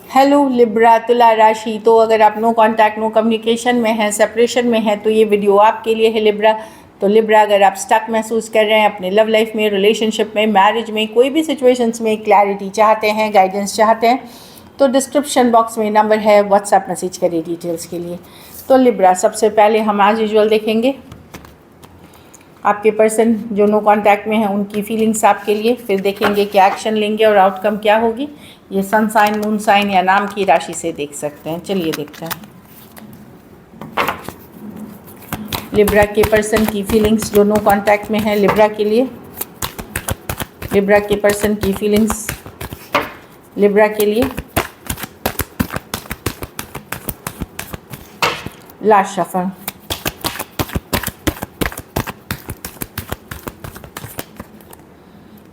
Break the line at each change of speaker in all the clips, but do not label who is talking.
Hello Libra तुला राशि। तो अगर आप नो कांटेक्ट नो कम्युनिकेशन में हैं, सेपरेशन में हैं, तो ये वीडियो आपके लिए है लिब्रा। तो लिब्रा, अगर आप स्टक महसूस कर रहे हैं अपने लव लाइफ में, रिलेशनशिप में, मैरिज में, कोई भी सिचुएशंस में क्लैरिटी चाहते हैं, गाइडेंस चाहते हैं, तो डिस्क्रिप्शन बॉक्स में नंबर है, व्हाट्सएप मैसेज करिए डिटेल्स के लिए। तो लिब्रा, सबसे पहले हम आज यूजुअल देखेंगे आपके पर्सन जो नो कांटेक्ट में है उनकी फीलिंग्स आपके लिए, फिर देखेंगे क्या एक्शन लेंगे और आउटकम क्या होगी। ये सन साइन, मून साइन या नाम की राशि से देख सकते हैं। चलिए देखते हैं लिब्रा के पर्सन की फीलिंग्स जो नो कांटेक्ट में है लिब्रा के लिए। लिब्रा के पर्सन की फीलिंग्स लिब्रा के लिए। Last shuffle.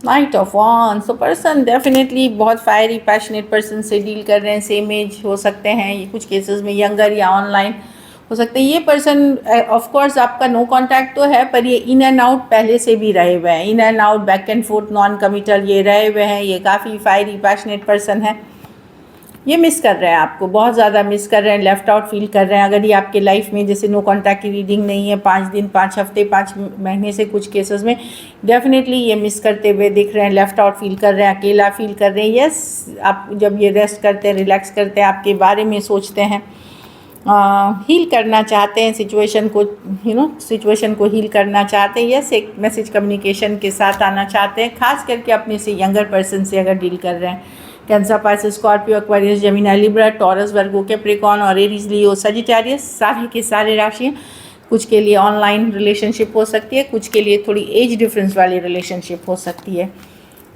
Night of wands. तो पर्सन डेफिनेटली बहुत फायरी पैशनेट पर्सन से डील कर रहे हैं। सेम एज हो सकते हैं, ये कुछ केसेस में यंगर या ऑनलाइन हो सकते हैं। ये पर्सन ऑफ कोर्स आपका नो कांटेक्ट तो है, पर ये इन एंड आउट पहले से भी रहे हुए हैं। In and out, back and fourth, non committal ये रहे हुए हैं। ये काफ़ी फायरी पैशनेट पर्सन है। ये मिस कर रहे हैं आपको, बहुत ज़्यादा मिस कर रहे हैं, लेफ़्ट आउट फील कर रहे हैं। अगर ये आपके लाइफ में जैसे नो कांटेक्ट की रीडिंग नहीं है, 5 दिन, 5 हफ्ते, 5 महीने से कुछ केसेस में डेफिनेटली ये मिस करते हुए दिख रहे हैं, लेफ़्ट आउट फील कर रहे हैं, अकेला फील कर रहे हैं। यस, आप जब ये रेस्ट करते हैं, रिलैक्स करते हैं, आपके बारे में सोचते हैं, हील करना चाहते हैं सिचुएशन को, सिचुएशन को हील करना चाहते हैं। यस, एक मैसेज कम्युनिकेशन के साथ आना चाहते हैं, खास करके अपने से यंगर पर्सन से अगर डील कर रहे हैं। Cancer, Pisces, Scorpio, Aquarius, Gemini, Libra, Taurus, Virgo, Capricorn और एरीज, लियो, सजिटेरियस, सारे के सारे राशियाँ। कुछ के लिए ऑनलाइन रिलेशनशिप हो सकती है, कुछ के लिए थोड़ी एज डिफरेंस वाली रिलेशनशिप हो सकती है।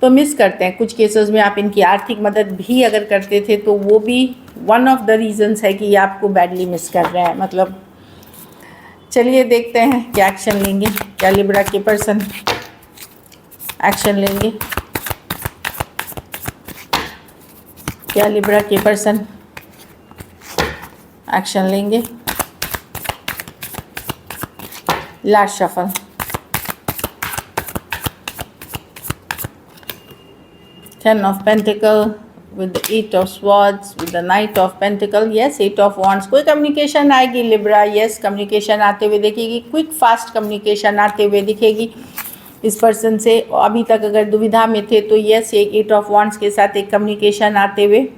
तो मिस करते हैं। कुछ केसेस में आप इनकी आर्थिक मदद भी अगर करते थे तो वो भी वन ऑफ द रीजंस है कि ये आपको बैडली मिस कर रहे हैं। मतलब चलिए देखते हैं क्या एक्शन लेंगे, क्या लिब्रा के पर्सन एक्शन लेंगे, क्या लिब्रा के पर्सन एक्शन लेंगे। Last shuffle. Ten of Pentacle with the 8 of Swords with the Knight of Pentacle. Yes, 8 of Wands. कोई कम्युनिकेशन आएगी लिब्रा। यस, कम्युनिकेशन आते हुए दिखेगी, क्विक फास्ट कम्युनिकेशन आते हुए दिखेगी इस पर्सन से। अभी तक अगर दुविधा में थे तो यस, एक 8 ऑफ वांड्स के साथ एक कम्युनिकेशन आते हुए।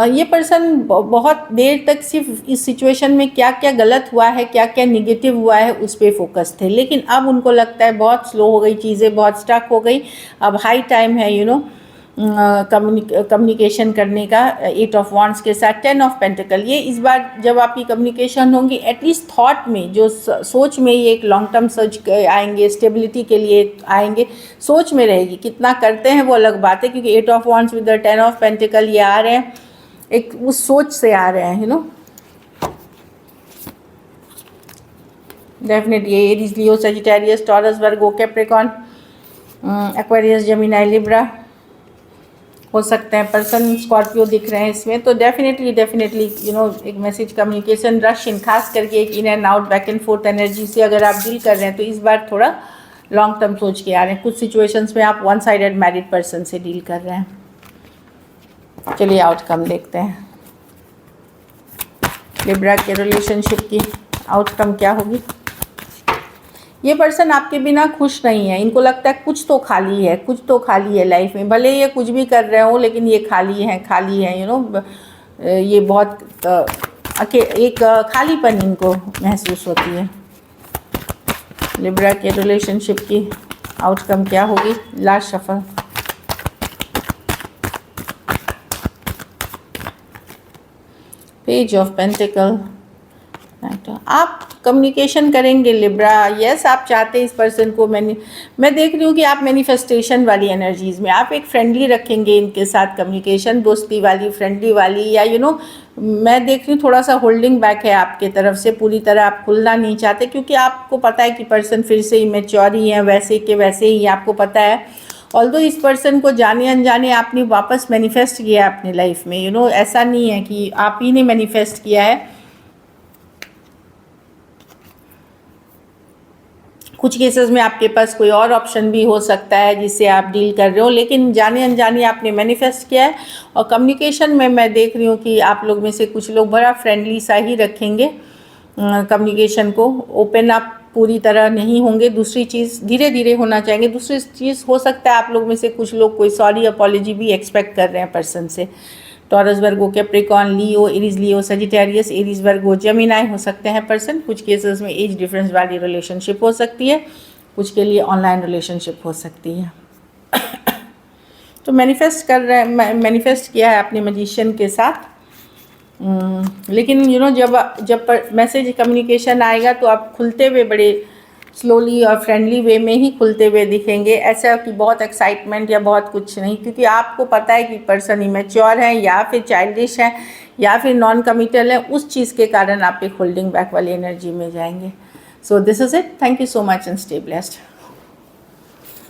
ये पर्सन बहुत देर तक सिर्फ इस सिचुएशन में क्या क्या गलत हुआ है, क्या क्या निगेटिव हुआ है उस पर फोकस थे, लेकिन अब उनको लगता है बहुत स्लो हो गई चीज़ें, बहुत स्टक हो गई। अब हाई टाइम है कम्युनिकेशन करने का। 8 ऑफ वांड्स के साथ 10 ऑफ पेंटिकल। ये इस बार जब आपकी कम्युनिकेशन होंगी, एटलीस्ट थॉट में, जो सोच में, ये एक लॉन्ग टर्म सोच आएंगे, स्टेबिलिटी के लिए आएंगे, सोच में रहेगी। कितना करते हैं वो अलग बात है, क्योंकि 8 of wands with the 10 of pentacle ये आ रहे हैं, एक उस सोच से आ रहे हैं। Definitely Aries, Leo, Sagittarius, taurus, Virgo, Capricorn, Aquarius, Gemini, Libra हो सकते हैं। पर्सन स्कॉर्पियो दिख रहे हैं इसमें। तो डेफिनेटली एक मैसेज कम्युनिकेशन रश इन, खास करके एक in and out, back and fourth energy से अगर आप डील कर रहे हैं तो इस बार थोड़ा लॉन्ग टर्म सोच के आ रहे हैं। कुछ सिचुएशंस में आप वन साइडेड मैरिड पर्सन से डील कर रहे हैं। चलिए आउटकम देखते हैं लिब्रा के रिलेशनशिप की आउटकम क्या होगी। ये पर्सन आपके बिना खुश नहीं है। इनको लगता है कुछ तो खाली है, कुछ तो खाली है लाइफ में। भले ये कुछ भी कर रहे हो, लेकिन ये खाली है, खाली है। ये बहुत एक खालीपन इनको महसूस होती है। लिब्रा के रिलेशनशिप की आउटकम क्या होगी। Last shuffle. Page of pentacle. आप कम्युनिकेशन करेंगे लिब्रा। यस, आप चाहते हैं इस पर्सन को। मैं देख रही हूँ कि आप मैनिफेस्टेशन वाली एनर्जीज़ में, आप एक फ्रेंडली रखेंगे इनके साथ कम्युनिकेशन, दोस्ती वाली, फ्रेंडली वाली, या मैं देख रही हूँ थोड़ा सा होल्डिंग बैक है आपके तरफ से। पूरी तरह आप खुलना नहीं चाहते, क्योंकि आपको पता है कि पर्सन फिर से इमेच्योर ही है, वैसे के वैसे ही आपको पता है। ऑल्दो इस पर्सन को जाने अनजाने आपने वापस मैनिफेस्ट किया है अपनी लाइफ में। ऐसा नहीं है कि आप ही ने मैनिफेस्ट किया है। कुछ केसेस में आपके पास कोई और ऑप्शन भी हो सकता है जिससे आप डील कर रहे हो, लेकिन जाने अनजाने आपने मैनिफेस्ट किया है। और कम्युनिकेशन में मैं देख रही हूँ कि आप लोग में से कुछ लोग बड़ा फ्रेंडली सा ही रखेंगे कम्युनिकेशन को, ओपन अप पूरी तरह नहीं होंगे। दूसरी चीज़ धीरे धीरे होना चाहेंगे। दूसरी चीज़ हो सकता है आप लोग में से कुछ लोग कोई सॉरी अपॉलॉजी भी एक्सपेक्ट कर रहे हैं पर्सन से। टॉरस, वर्गो, कैप्रिकॉर्न, लियो, एरीज लियो, सजिटेरियस, एरीज वर्गो, जेमिनाई हो सकते हैं पर्सन। कुछ केसेस में एज डिफरेंस वाली रिलेशनशिप हो सकती है, कुछ के लिए ऑनलाइन रिलेशनशिप हो सकती है। तो मैनिफेस्ट कर रहे हैं, मैनिफेस्ट किया है अपने मैजिशियन के साथ। लेकिन जब मैसेज कम्युनिकेशन आएगा तो आप खुलते हुए बड़े स्लोली और फ्रेंडली वे में ही खुलते हुए दिखेंगे। ऐसा कि बहुत एक्साइटमेंट या बहुत कुछ नहीं, क्योंकि आपको पता है कि पर्सन इमेच्योर है या फिर चाइल्डिश है या फिर नॉन कमिटल है। उस चीज़ के कारण आप एक होल्डिंग बैक वाली एनर्जी में जाएंगे। So this is it. Thank you so much and stay blessed.